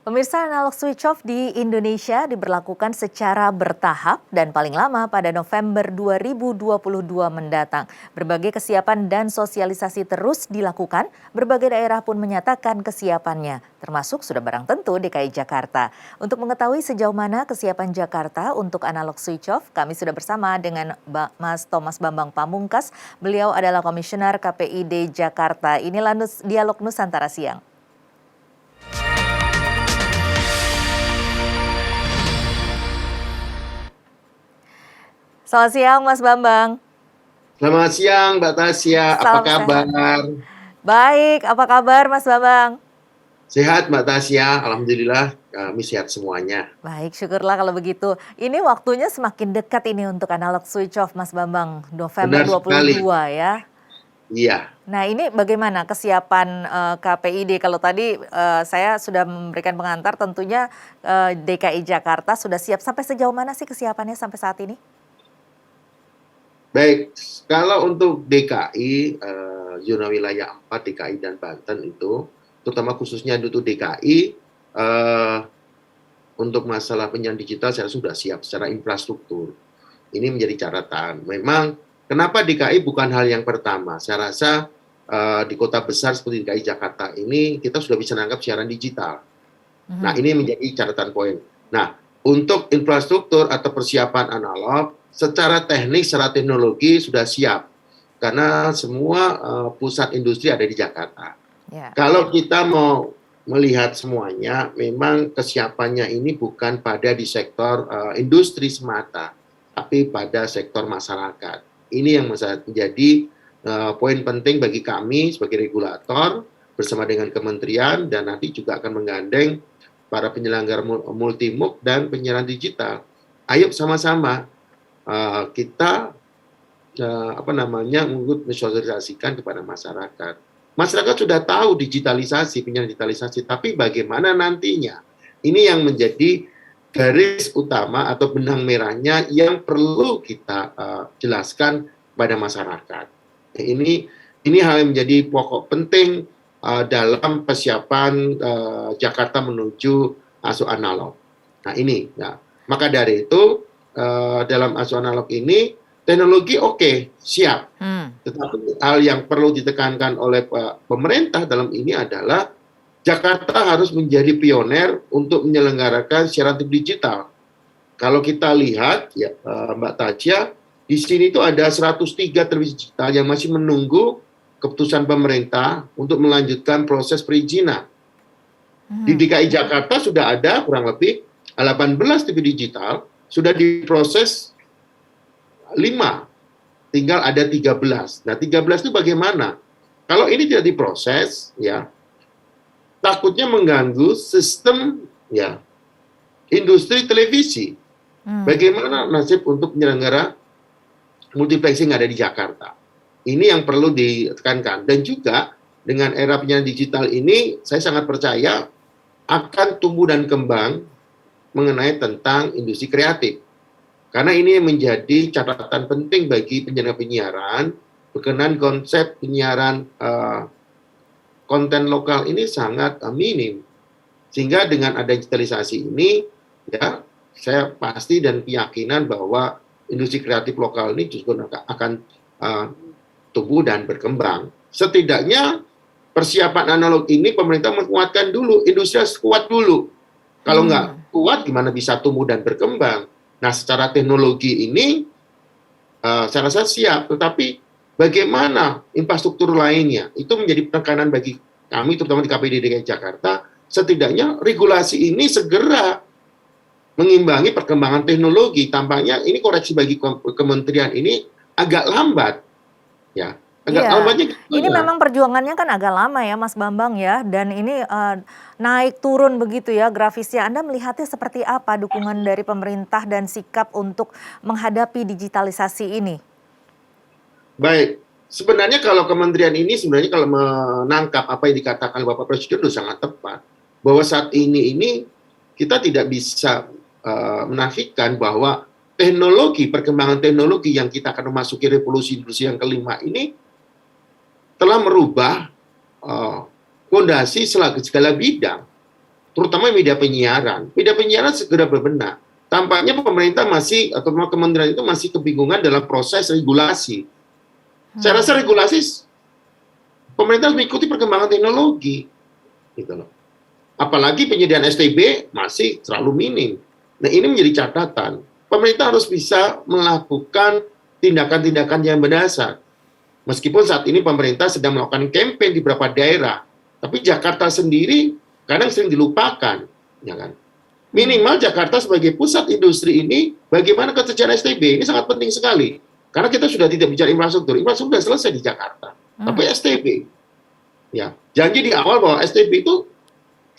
Pemirsa, analog switch off di Indonesia diberlakukan secara bertahap dan paling lama pada November 2022 mendatang. Berbagai kesiapan dan sosialisasi terus dilakukan, berbagai daerah pun menyatakan kesiapannya, termasuk sudah barang tentu DKI Jakarta. Untuk mengetahui sejauh mana kesiapan Jakarta untuk analog switch off, kami sudah bersama dengan Mas Thomas Bambang Pamungkas. Beliau adalah Komisioner KPID Jakarta. Inilah Dialog Nusantara Siang. Selamat siang Mas Bambang. Selamat siang Mbak Tasya, apa Salam kabar? sehat. Baik, apa kabar Mas Bambang? Sehat Mbak Tasya, Alhamdulillah kami sehat semuanya. Baik, syukurlah kalau begitu. Ini waktunya semakin dekat ini untuk analog switch off Mas Bambang, November Benar sekali. 22 ya. Iya. Nah ini bagaimana kesiapan KPID? Kalau tadi saya sudah memberikan pengantar, tentunya DKI Jakarta sudah siap. Sampai sejauh mana sih kesiapannya sampai saat ini? Baik, kalau untuk DKI, zona wilayah 4 DKI dan Banten itu, terutama khususnya untuk DKI, untuk masalah penyiaran digital saya sudah siap secara infrastruktur. Ini menjadi catatan. Memang kenapa DKI bukan hal yang pertama. Saya rasa di kota besar seperti DKI Jakarta ini kita sudah bisa menangkap siaran digital. Nah, ini menjadi catatan poin. Nah, untuk infrastruktur atau persiapan analog, secara teknik, secara teknologi sudah siap. Karena semua pusat industri ada di Jakarta. Ya. Kalau kita mau melihat semuanya, memang kesiapannya ini bukan pada di sektor industri semata, tapi pada sektor masyarakat. Ini yang menjadi poin penting bagi kami sebagai regulator, bersama dengan kementerian, dan nanti juga akan menggandeng para penyelenggara multimuk dan penyiaran digital. Ayo sama-sama kita mensosialisasikan kepada masyarakat. Masyarakat sudah tahu digitalisasi, penyiaran digitalisasi, tapi bagaimana nantinya? Ini yang menjadi garis utama atau benang merahnya yang perlu kita jelaskan pada masyarakat. Ini hal yang menjadi pokok penting dalam persiapan Jakarta menuju ASO analog. Nah ini, ya. Maka dari itu dalam ASO analog ini teknologi oke, siap. Tetapi hal yang perlu ditekankan oleh pemerintah dalam ini adalah Jakarta harus menjadi pioner untuk menyelenggarakan siaran TV digital. Kalau kita lihat, ya Mbak Tasya, di sini itu ada 103 televisi digital yang masih menunggu keputusan pemerintah untuk melanjutkan proses perizinan. Di DKI Jakarta sudah ada kurang lebih 18 TV digital, sudah diproses 5, tinggal ada 13. Nah, 13 itu bagaimana? Kalau ini tidak diproses, ya, takutnya mengganggu sistem, ya, industri televisi. Bagaimana nasib untuk penyelenggara multiplexing ada di Jakarta? Ini yang perlu ditekankan. Dan juga dengan era penyiaran digital ini, saya sangat percaya akan tumbuh dan kembang mengenai tentang industri kreatif. Karena ini menjadi catatan penting bagi penyiaran berkenaan konsep penyiaran konten lokal ini sangat minim. Sehingga dengan ada digitalisasi ini, ya, saya pasti dan keyakinan bahwa industri kreatif lokal ini juga akan tumbuh dan berkembang. Setidaknya persiapan analog ini pemerintah menguatkan dulu, industri harus kuat dulu. Kalau nggak kuat, gimana bisa tumbuh dan berkembang? Nah, secara teknologi ini saya rasa siap, tetapi bagaimana infrastruktur lainnya? Itu menjadi tekanan bagi kami, terutama di KPID DKI Jakarta. Setidaknya regulasi ini segera mengimbangi perkembangan teknologi. Tampaknya ini koreksi bagi kementerian ini agak lambat, ya. Ini memang perjuangannya kan agak lama ya Mas Bambang ya, dan ini naik turun begitu ya grafisnya. Anda melihatnya seperti apa dukungan dari pemerintah dan sikap untuk menghadapi digitalisasi ini? Baik, sebenarnya kalau kementerian ini sebenarnya kalau menangkap apa yang dikatakan Bapak Presiden itu sangat tepat. Bahwa saat ini kita tidak bisa menafikan bahwa perkembangan teknologi yang kita akan memasuki revolusi industri yang kelima ini telah merubah fondasi segala bidang. terutama media penyiaran. Media penyiaran segera berbenah. Tampaknya pemerintah masih, atau kementerian itu masih kebingungan dalam proses regulasi. Saya rasa regulasi, pemerintah harus mengikuti perkembangan teknologi. Gitu loh. Apalagi penyediaan STB masih terlalu minim. Nah, ini menjadi catatan. Pemerintah harus bisa melakukan tindakan-tindakan yang mendasar. Meskipun saat ini pemerintah sedang melakukan campaign di beberapa daerah, tapi Jakarta sendiri kadang sering dilupakan, ya kan? Minimal Jakarta sebagai pusat industri ini, bagaimana ketersediaan STB ini sangat penting sekali. Karena kita sudah tidak bicara infrastruktur sudah selesai di Jakarta. Tapi STB, ya janji di awal bahwa STB itu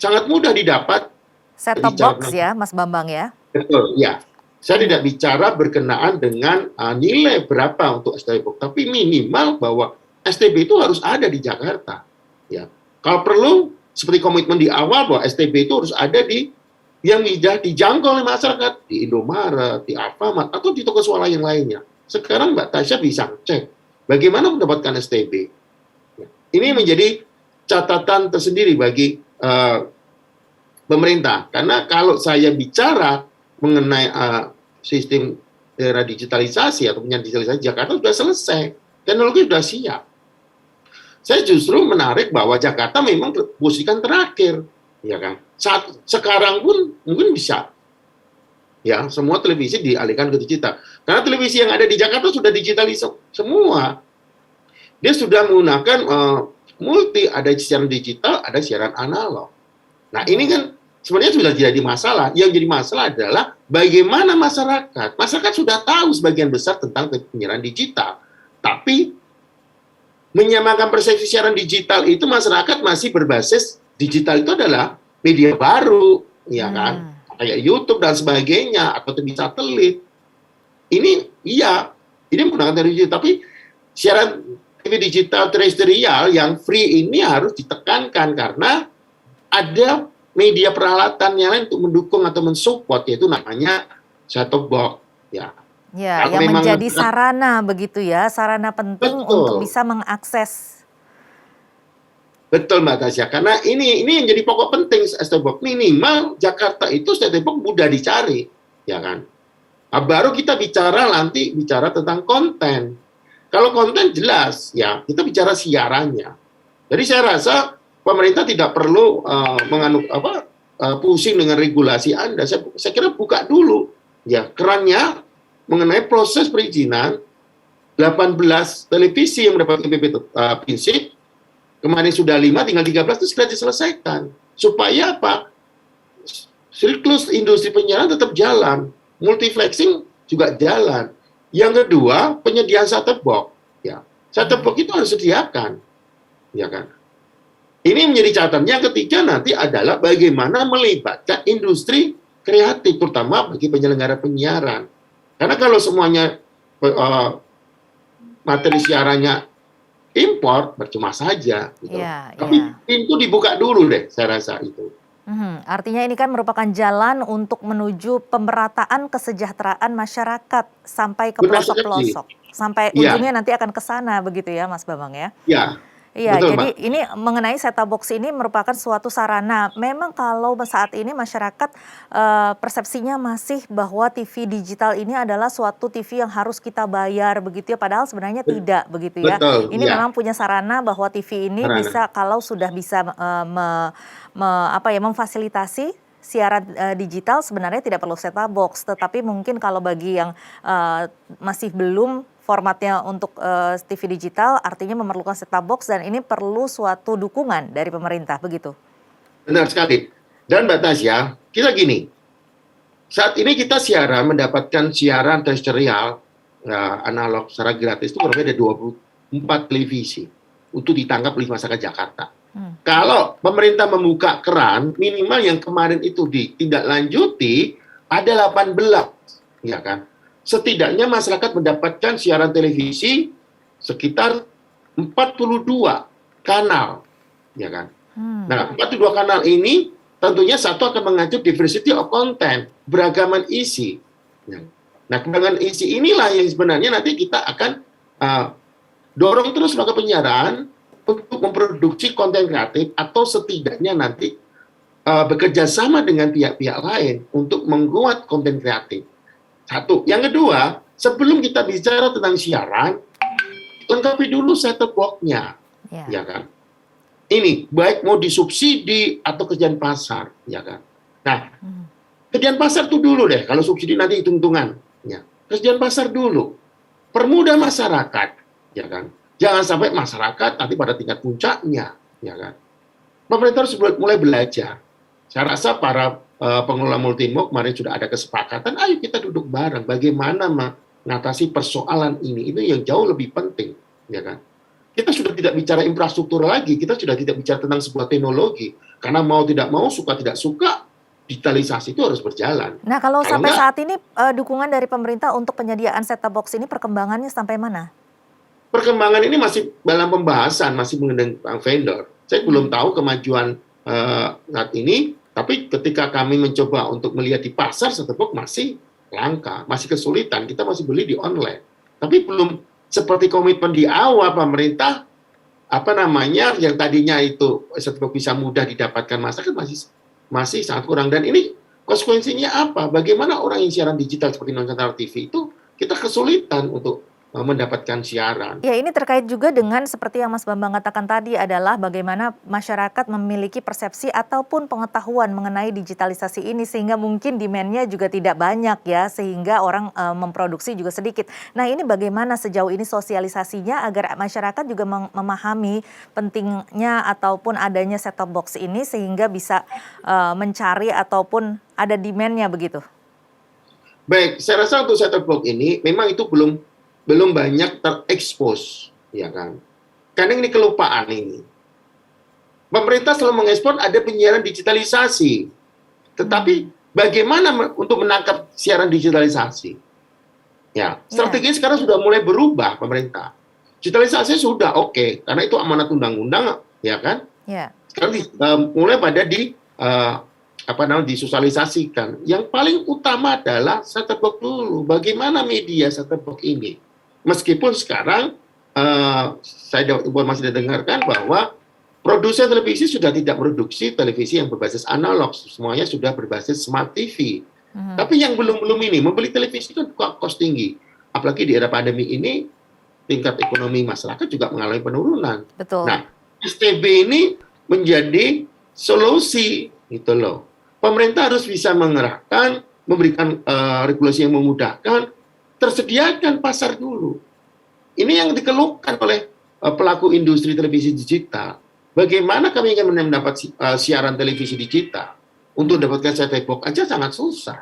sangat mudah didapat. Set-top box ya, Mas Bambang ya? Betul, ya. Saya tidak bicara berkenaan dengan nilai berapa untuk STB box, tapi minimal bahwa STB itu harus ada di Jakarta. Ya, kalau perlu seperti komitmen di awal bahwa STB itu harus ada di yang bisa dijangkau oleh masyarakat di Indomaret, di Alfamart, atau di toko swalayan lainnya. Sekarang Mbak Tasya bisa cek bagaimana mendapatkan STB. Ini menjadi catatan tersendiri bagi pemerintah. Karena kalau saya bicara mengenai sistem era digitalisasi atau penyelenggaraan digitalisasi, Jakarta sudah selesai. Teknologi sudah siap. Saya justru menarik bahwa Jakarta memang posisikan terakhir. Ya kan? Sekarang pun mungkin bisa. Ya, semua televisi dialihkan ke digital. Karena televisi yang ada di Jakarta sudah digitalis semua. Dia sudah menggunakan multi, ada siaran digital, ada siaran analog. Nah, ini kan sebenarnya sudah jadi masalah. Yang jadi masalah adalah bagaimana masyarakat. Masyarakat sudah tahu sebagian besar tentang penyiaran digital. Tapi menyamakan persepsi siaran digital itu masyarakat masih berbasis digital itu adalah media baru, ya kan? Kayak YouTube dan sebagainya, atau TV satelit. Ini menggunakan teknologi, tapi siaran TV digital terestrial yang free ini harus ditekankan karena ada media peralatan yang lain untuk mendukung atau mensupport, yaitu namanya set-top box. Ya, ya yang menjadi sarana begitu ya, sarana penting untuk bisa mengakses. Betul Mbak Tasya, karena ini yang jadi pokok penting set-top box. Minimal Jakarta itu set-top box mudah dicari, ya kan? Nah, baru kita bicara tentang konten. Kalau konten jelas, ya kita bicara siarannya. Jadi saya rasa pemerintah tidak perlu pusing dengan regulasi Anda. Saya kira buka dulu, ya kerannya mengenai proses perizinan 18 televisi yang mendapat PPP prinsip. Kemarin sudah 5, tinggal 13 itu segera diselesaikan. Supaya apa? Siklus industri penyiaran tetap jalan. Multiflexing juga jalan. Yang kedua, penyediaan set-top box. Ya. Set-top box itu harus disediakan. Ya kan? Ini menjadi catatan. Yang ketiga nanti adalah bagaimana melibatkan industri kreatif, terutama bagi penyelenggara penyiaran. Karena kalau semuanya materi siarannya impor, percuma saja. Gitu. Tapi pintu dibuka dulu deh, saya rasa itu. Artinya ini kan merupakan jalan untuk menuju pemerataan kesejahteraan masyarakat sampai ke pelosok-pelosok. Sampai ujungnya nanti akan ke sana begitu ya Mas Bambang ya? Iya, jadi ini mengenai set-top box ini merupakan suatu sarana. Memang kalau saat ini masyarakat persepsinya masih bahwa TV digital ini adalah suatu TV yang harus kita bayar begitu ya, padahal sebenarnya tidak begitu ya. Ini memang punya sarana bahwa TV ini bisa kalau sudah bisa memfasilitasi siaran digital sebenarnya tidak perlu set-top box, tetapi mungkin kalau bagi yang masih belum formatnya untuk TV digital artinya memerlukan set-top box dan ini perlu suatu dukungan dari pemerintah, begitu? Benar sekali. Dan Mbak Tasya, kita gini, saat ini kita mendapatkan siaran terestrial analog secara gratis itu kurang lebih ada 24 televisi untuk ditangkap oleh masyarakat Jakarta. Kalau pemerintah membuka keran, minimal yang kemarin itu ditindaklanjuti ada 18, ya kan? Setidaknya masyarakat mendapatkan siaran televisi sekitar 42 kanal, ya kan? Nah, 42 kanal ini tentunya satu akan mengacu diversity of content, beragaman isi. Nah, keberagaman isi inilah yang sebenarnya nanti kita akan dorong terus lembaga penyiaran untuk memproduksi konten kreatif atau setidaknya nanti bekerja sama dengan pihak-pihak lain untuk membuat konten kreatif. Satu. Yang kedua, sebelum kita bicara tentang siaran, lengkapi dulu set-top box-nya, Ya. ya kan? Ini baik mau disubsidi atau kerjaan pasar, ya kan? Nah, kerjaan pasar tuh dulu deh. Kalau subsidi nanti hitung-hitungan, ya. Kerjaan pasar dulu, permudah masyarakat, ya kan? Jangan sampai masyarakat nanti pada tingkat puncaknya, ya kan? Pemerintah harus mulai belajar. Saya rasa para pengelola Multimog kemarin sudah ada kesepakatan, ayo kita duduk bareng, bagaimana mengatasi persoalan ini. Itu yang jauh lebih penting, ya kan? Kita sudah tidak bicara infrastruktur lagi, kita sudah tidak bicara tentang sebuah teknologi. Karena mau tidak mau, suka tidak suka, digitalisasi itu harus berjalan. Nah, kalau Kalau sampai enggak, saat ini dukungan dari pemerintah untuk penyediaan set-top box ini perkembangannya sampai mana? perkembangan ini masih dalam pembahasan, masih mengenai vendor. Saya belum tahu kemajuan saat ini, tapi ketika kami mencoba untuk melihat di pasar, set-top box masih langka, masih kesulitan. Kita masih beli di online. Tapi belum seperti komitmen di awal pemerintah, yang tadinya itu set-top box bisa mudah didapatkan masyarakat masih sangat kurang. Dan ini konsekuensinya apa? Bagaimana orang yang siaran digital seperti Nusantara TV itu kita kesulitan untuk mendapatkan siaran. Ya, ini terkait juga dengan seperti yang Mas Bambang katakan tadi adalah bagaimana masyarakat memiliki persepsi ataupun pengetahuan mengenai digitalisasi ini sehingga mungkin demand-nya juga tidak banyak ya, sehingga orang memproduksi juga sedikit. Nah, ini bagaimana sejauh ini sosialisasinya agar masyarakat juga memahami pentingnya ataupun adanya set-top box ini sehingga bisa mencari ataupun ada demand-nya begitu? Baik, saya rasa untuk set-top box ini memang itu belum banyak terekspos, ya kan? Karena ini kelupaan ini. Pemerintah selalu mengekspor ada penyiaran digitalisasi, tetapi bagaimana untuk menangkap siaran digitalisasi? Ya, strateginya sekarang sudah mulai berubah pemerintah. Digitalisasi sudah oke, karena itu amanat undang-undang, ya kan? Ya. Sekarang mulai pada disosialisasikan. Yang paling utama adalah set-top box dulu. Bagaimana media set-top box ini? Meskipun sekarang saya masih dengarkan bahwa produsen televisi sudah tidak produksi televisi yang berbasis analog, semuanya sudah berbasis smart TV. Tapi yang belum ini, membeli televisi itu kos tinggi. Apalagi di era pandemi ini, tingkat ekonomi masyarakat juga mengalami penurunan. Betul. Nah, STB ini menjadi solusi, gitu loh. Pemerintah harus bisa mengerahkan, memberikan regulasi yang memudahkan, tersediakan pasar dulu. Ini yang dikeluhkan oleh pelaku industri televisi digital. Bagaimana kami ingin mendapat siaran televisi digital? Untuk dapatkan set-top box aja sangat susah.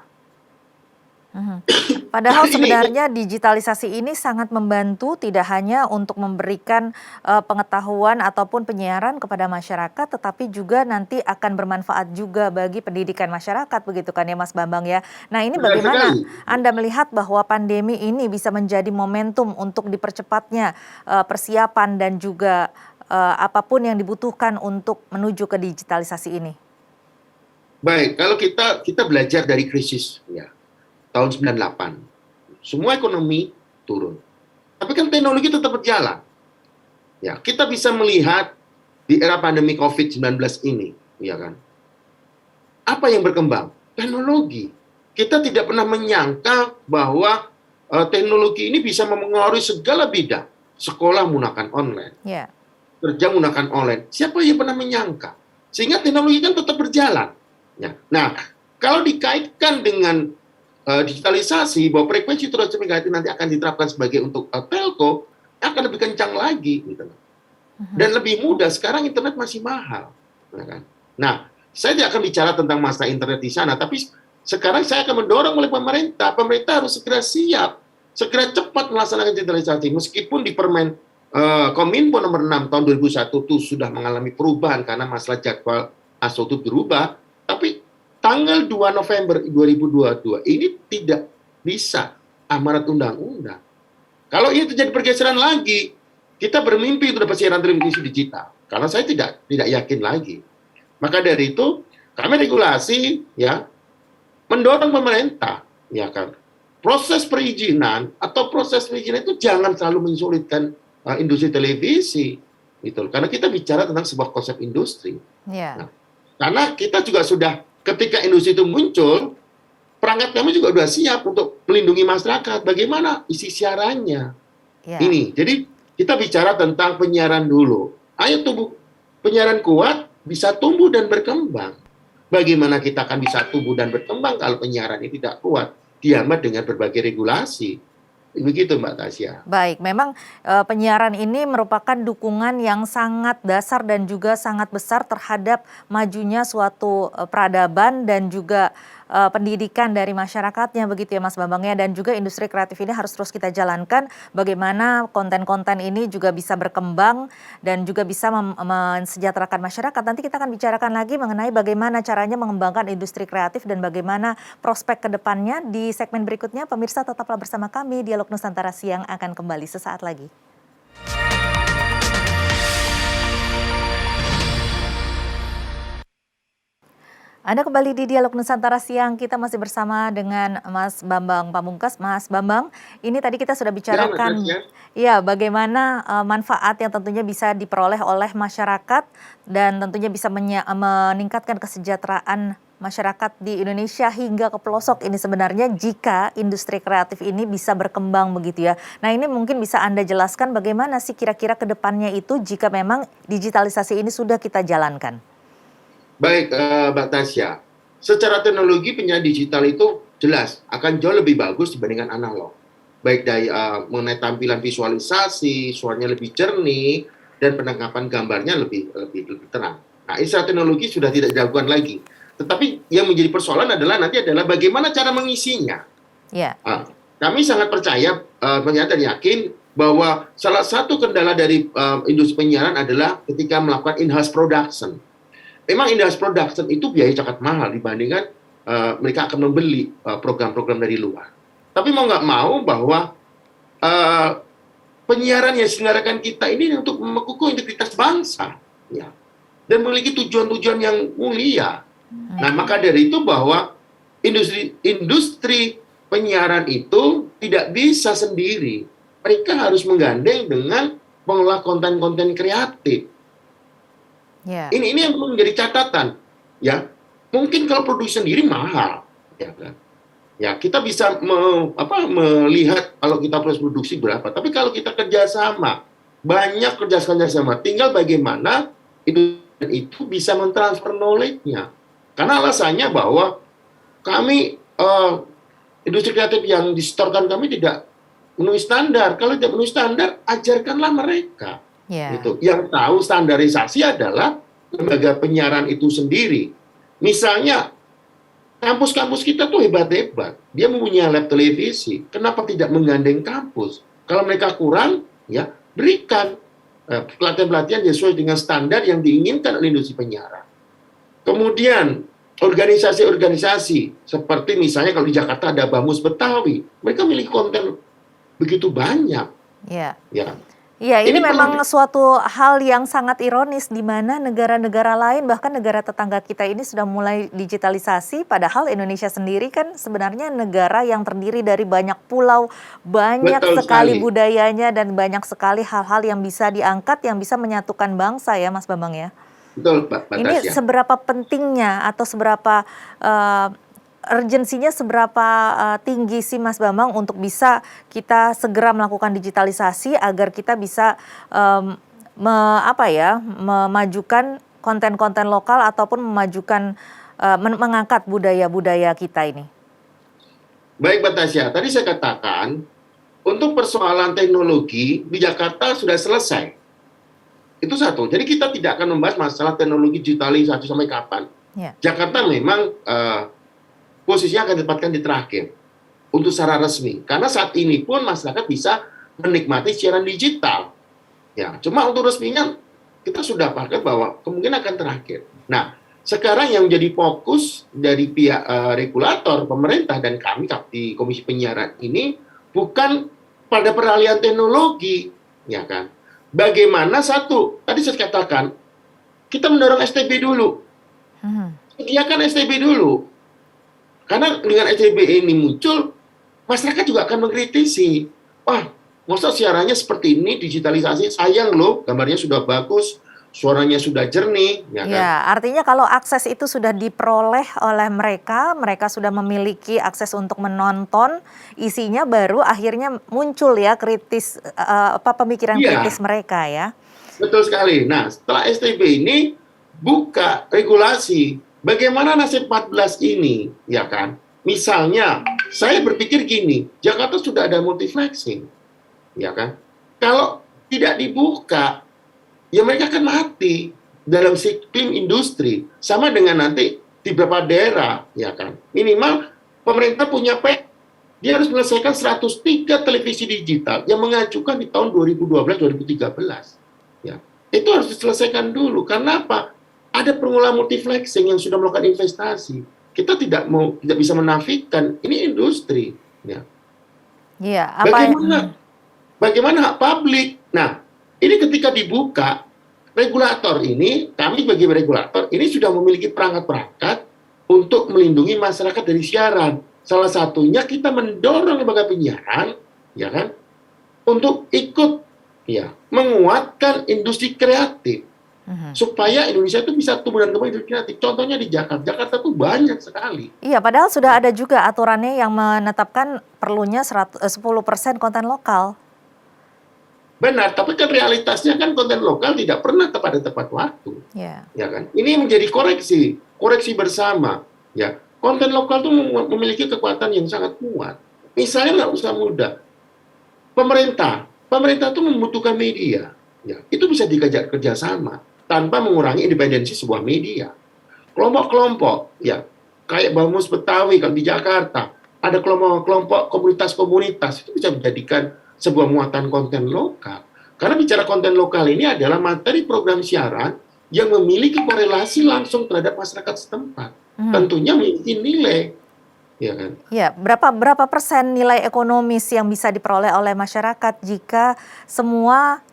Padahal sebenarnya digitalisasi ini sangat membantu tidak hanya untuk memberikan pengetahuan ataupun penyiaran kepada masyarakat, tetapi juga nanti akan bermanfaat juga bagi pendidikan masyarakat, begitu kan ya Mas Bambang ya. Nah, ini bagaimana Anda melihat bahwa pandemi ini bisa menjadi momentum untuk dipercepatnya persiapan dan juga apapun yang dibutuhkan untuk menuju ke digitalisasi ini? Baik, kalau kita belajar dari krisis ya. Tahun 98, semua ekonomi turun. Tapi kan teknologi tetap berjalan. Ya, kita bisa melihat di era pandemi COVID-19 ini, ya kan? Apa yang berkembang? Teknologi. Kita tidak pernah menyangka bahwa teknologi ini bisa mempengaruhi segala bidang. Sekolah menggunakan online, kerja menggunakan online. Siapa yang pernah menyangka? Sehingga teknologi kan tetap berjalan. Ya. Nah, kalau dikaitkan dengan digitalisasi, bahwa frekuensi transmigasi nanti akan diterapkan sebagai untuk telco, akan lebih kencang lagi, gitu. Dan lebih mudah. Sekarang internet masih mahal, ya kan? Nah, saya tidak akan bicara tentang masa internet di sana, tapi sekarang saya akan mendorong oleh pemerintah. Pemerintah harus segera siap, segera cepat melaksanakan digitalisasi. Meskipun di Permen Kominfo nomor 6 tahun 2001 itu sudah mengalami perubahan karena masalah jadwal ASO itu berubah, tapi tanggal 2 November 2022 ini tidak bisa amanat undang-undang. Kalau ini terjadi pergeseran lagi, kita bermimpi untuk dapat siaran televisi digital. Karena saya tidak yakin lagi. Maka dari itu, kami regulasi ya mendorong pemerintah, ya kan. Proses perizinan itu jangan selalu mensulitkan industri televisi, gitu. Karena kita bicara tentang sebuah konsep industri. Yeah. Nah, Karena kita juga sudah, ketika industri itu muncul, perangkat kami juga sudah siap untuk melindungi masyarakat. Bagaimana isi siarannya? Ya. Ini, jadi kita bicara tentang penyiaran dulu. Ayo tumbuh penyiaran kuat, bisa tumbuh dan berkembang. Bagaimana kita akan bisa tumbuh dan berkembang kalau penyiaran ini tidak kuat, dihambat dengan berbagai regulasi. Begitu Mbak Tasya. Baik, memang penyiaran ini merupakan dukungan yang sangat dasar dan juga sangat besar terhadap majunya suatu peradaban dan juga pendidikan dari masyarakatnya begitu ya Mas Bambang ya, dan juga industri kreatif ini harus terus kita jalankan bagaimana konten-konten ini juga bisa berkembang dan juga bisa mensejahterakan masyarakat. Nanti kita akan bicarakan lagi mengenai bagaimana caranya mengembangkan industri kreatif dan bagaimana prospek ke depannya di segmen berikutnya. Pemirsa tetaplah bersama kami, Dialog Nusantara Siang akan kembali sesaat lagi. Anda kembali di Dialog Nusantara Siang, kita masih bersama dengan Mas Bambang Pamungkas. Mas Bambang, ini tadi kita sudah Ya, Mbak bicarakan Tasya. ya bagaimana manfaat yang tentunya bisa diperoleh oleh masyarakat dan tentunya bisa meningkatkan kesejahteraan masyarakat di Indonesia hingga ke pelosok ini sebenarnya jika industri kreatif ini bisa berkembang begitu ya. Nah, ini mungkin bisa Anda jelaskan bagaimana sih kira-kira ke depannya itu jika memang digitalisasi ini sudah kita jalankan? Baik, Mbak Tasya. Secara teknologi penyiaran digital itu jelas akan jauh lebih bagus dibandingkan analog. Baik dari mengenai tampilan visualisasi, suaranya lebih jernih, dan penangkapan gambarnya lebih tenang. Nah, ini secara teknologi sudah tidak dilakukan lagi. Tetapi yang menjadi persoalan nanti adalah bagaimana cara mengisinya. Ya. Kami sangat percaya, dan yakin bahwa salah satu kendala dari industri penyiaran adalah ketika melakukan in-house production. Memang in-house production itu biaya sangat mahal dibandingkan mereka akan membeli program-program dari luar. Tapi mau nggak mau bahwa penyiaran yang diselenggarakan kita ini untuk mengukuh integritas bangsa, ya, dan memiliki tujuan-tujuan yang mulia. Nah, maka dari itu bahwa industri penyiaran itu tidak bisa sendiri. Mereka harus menggandeng dengan pengelola konten-konten kreatif. Ya. Ini yang perlu menjadi catatan, ya. Mungkin kalau produksi sendiri mahal, ya kan. Ya, kita bisa melihat kalau kita proses produksi berapa. Tapi kalau kita kerjasama, banyak kerjasama. Tinggal bagaimana itu bisa mentransfer knowledge-nya. Karena alasannya bahwa kami industri kreatif yang disetorkan kami tidak memenuhi standar. Kalau tidak memenuhi standar, ajarkanlah mereka. Yeah. Gitu. Yang tahu standarisasi adalah lembaga penyiaran itu sendiri. Misalnya kampus-kampus kita tuh hebat-hebat. Dia mempunyai lab televisi. Kenapa tidak menggandeng kampus? Kalau mereka kurang, ya berikan pelatihan-pelatihan sesuai dengan standar yang diinginkan oleh industri penyiaran. Kemudian organisasi-organisasi seperti misalnya kalau di Jakarta ada Bamus Betawi, mereka milih konten begitu banyak. Yeah. Ya. Iya, ini memang suatu hal yang sangat ironis di mana negara-negara lain bahkan negara tetangga kita ini sudah mulai digitalisasi, padahal Indonesia sendiri kan sebenarnya negara yang terdiri dari banyak pulau, banyak sekali budayanya dan banyak sekali hal-hal yang bisa diangkat yang bisa menyatukan bangsa ya Mas Bambang ya. Betul, Pak Tasya. Ini seberapa pentingnya atau seberapa urgensinya seberapa tinggi sih Mas Bambang untuk bisa kita segera melakukan digitalisasi agar kita bisa memajukan konten-konten lokal ataupun memajukan mengangkat budaya-budaya kita ini. Baik Mbak Tasya, tadi saya katakan untuk persoalan teknologi di Jakarta sudah selesai. Itu satu. Jadi kita tidak akan membahas masalah teknologi digitalisasi sampai kapan. Ya. Jakarta memang posisinya akan ditempatkan di terakhir untuk secara resmi. Karena saat ini pun masyarakat bisa menikmati siaran digital. Ya, cuma untuk resminya kita sudah pakai bahwa kemungkinan akan terakhir. Nah, sekarang yang menjadi fokus dari pihak regulator, pemerintah dan kami di Komisi Penyiaran ini bukan pada peralihan teknologi, ya kan? Bagaimana satu, tadi saya katakan kita mendorong STB dulu. Sediakan STB dulu. Karena dengan STB ini muncul, masyarakat juga akan mengkritisi. Wah, masa siarannya seperti ini, digitalisasi, sayang loh, gambarnya sudah bagus, suaranya sudah jernih, ya kan? Ya, artinya kalau akses itu sudah diperoleh oleh mereka, mereka sudah memiliki akses untuk menonton isinya, baru akhirnya muncul ya pemikiran kritis Iya, mereka ya. betul sekali. Nah, setelah STB ini buka regulasi, bagaimana nasib 14 ini, ya kan? Misalnya, saya berpikir gini, Jakarta sudah ada multiplexing, ya kan? Kalau tidak dibuka, ya mereka akan mati dalam iklim industri. Sama dengan nanti di beberapa daerah, ya kan? Minimal pemerintah punya dia harus menyelesaikan 103 televisi digital yang mengajukan di tahun 2012-2013. Ya, itu harus diselesaikan dulu. Karena apa? Ada pengelola multiplexing yang sudah melakukan investasi. Kita tidak bisa menafikan ini industri. Ya. Iya, Bagaimana hak publik? Nah, ini ketika dibuka, regulator ini, kami bagi regulator ini sudah memiliki perangkat-perangkat untuk melindungi masyarakat dari siaran. Salah satunya kita mendorong lembaga penyiaran, ya kan, untuk ikut ya menguatkan industri kreatif supaya Indonesia itu bisa tumbuh dan kembang industri kreatif. Contohnya di Jakarta, Jakarta tuh banyak sekali. Iya, padahal sudah ada juga aturannya yang menetapkan perlunya 10% konten lokal. Benar, tapi kan realitasnya kan konten lokal tidak pernah tepat waktu. Ya. Ya kan? Ini menjadi koreksi bersama. Ya, konten lokal itu memiliki kekuatan yang sangat kuat. Misalnya nggak usah mudah. Pemerintah itu membutuhkan media. Ya, itu bisa diajak kerjasama tanpa mengurangi independensi sebuah media. Kelompok-kelompok, ya, kayak Bamus Betawi kalau di Jakarta, ada kelompok-kelompok komunitas-komunitas, itu bisa menjadikan sebuah muatan konten lokal. Karena bicara konten lokal ini adalah materi program siaran yang memiliki korelasi langsung terhadap masyarakat setempat. Tentunya memiliki nilai. Ya kan? Ya, berapa persen nilai ekonomis yang bisa diperoleh oleh masyarakat jika semua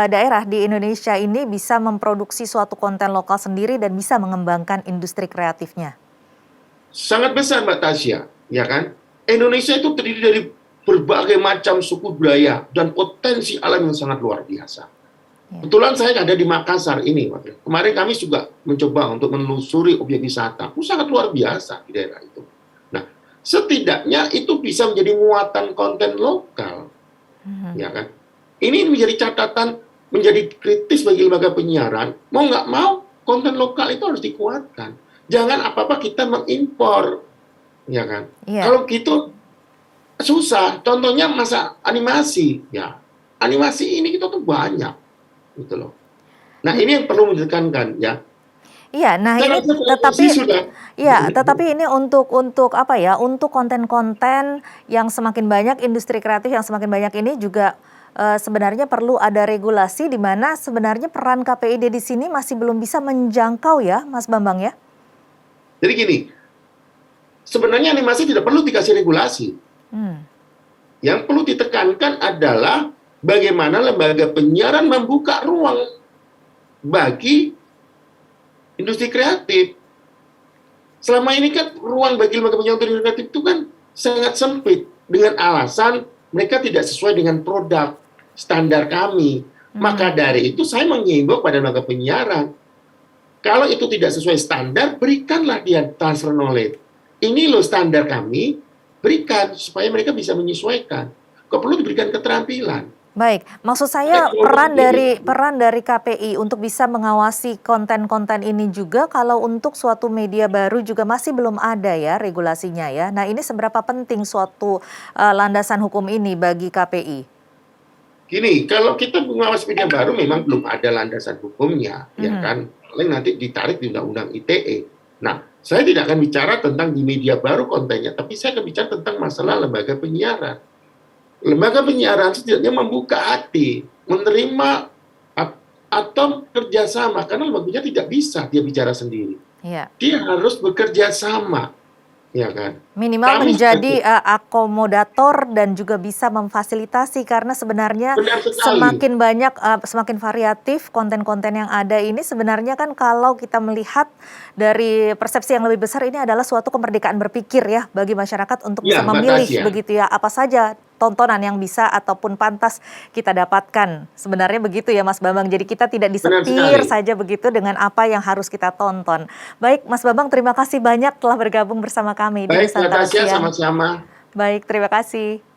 daerah di Indonesia ini bisa memproduksi suatu konten lokal sendiri dan bisa mengembangkan industri kreatifnya? Sangat besar, Mbak Tasya, ya kan? Indonesia itu terdiri dari berbagai macam suku budaya dan potensi alam yang sangat luar biasa. Ya. Kebetulan saya ada di Makassar ini. Kemarin kami juga mencoba untuk menelusuri objek wisata. Itu sangat luar biasa di daerah itu. Nah, setidaknya itu bisa menjadi muatan konten lokal. Ya kan? Ini menjadi catatan, menjadi kritis bagi lembaga penyiaran. Mau nggak mau, konten lokal itu harus dikuatkan. Jangan apa-apa kita mengimpor. Ya kan? Ya. Kalau gitu, susah. Contohnya masa animasi, ya. Animasi ini kita tuh banyak, gitu loh. Nah, ini yang perlu ditekankan, ya. Iya, nah ini tetapi ini untuk apa ya? Untuk konten-konten yang semakin banyak, industri kreatif yang semakin banyak ini juga sebenarnya perlu ada regulasi di mana sebenarnya peran KPID di sini masih belum bisa menjangkau ya, Mas Bambang ya. Jadi gini, sebenarnya animasi tidak perlu dikasih regulasi. Yang perlu ditekankan adalah bagaimana lembaga penyiaran membuka ruang bagi industri kreatif. Selama ini kan ruang bagi lembaga penyiaran industri kreatif itu kan sangat sempit dengan alasan mereka tidak sesuai dengan produk standar kami. Maka dari itu saya mengimbau pada lembaga penyiaran, kalau itu tidak sesuai standar, berikanlah dia transfer knowledge. Ini loh standar kami, berikan supaya mereka bisa menyesuaikan. Kok perlu diberikan keterampilan. Baik, maksud saya peran dari KPI untuk bisa mengawasi konten-konten ini juga kalau untuk suatu media baru juga masih belum ada ya regulasinya ya. Nah, ini seberapa penting suatu landasan hukum ini bagi KPI? Gini, kalau kita mengawasi media baru memang belum ada landasan hukumnya, ya kan? Paling nanti ditarik di Undang-Undang ITE. Nah, saya tidak akan bicara tentang di media baru kontennya, tapi saya akan bicara tentang masalah lembaga penyiaran. Lembaga penyiaran setidaknya membuka hati, menerima atau kerjasama, karena lembaga penyiaran tidak bisa dia bicara sendiri. Ya. Dia harus bekerja sama, ya kan? Minimal menjadi akomodator dan juga bisa memfasilitasi, karena sebenarnya semakin banyak, semakin variatif konten-konten yang ada ini, sebenarnya kan kalau kita melihat dari persepsi yang lebih besar ini adalah suatu kemerdekaan berpikir ya bagi masyarakat untuk bisa memilih begitu ya apa saja tontonan yang bisa ataupun pantas kita dapatkan. Sebenarnya begitu ya Mas Bambang. Jadi kita tidak Benar disetir sekali. saja begitu dengan apa yang harus kita tonton. Baik Mas Bambang, terima kasih banyak telah bergabung bersama kami di Baik, Mbak Nusantara Tasya, Siang. sama-sama. Baik, terima kasih.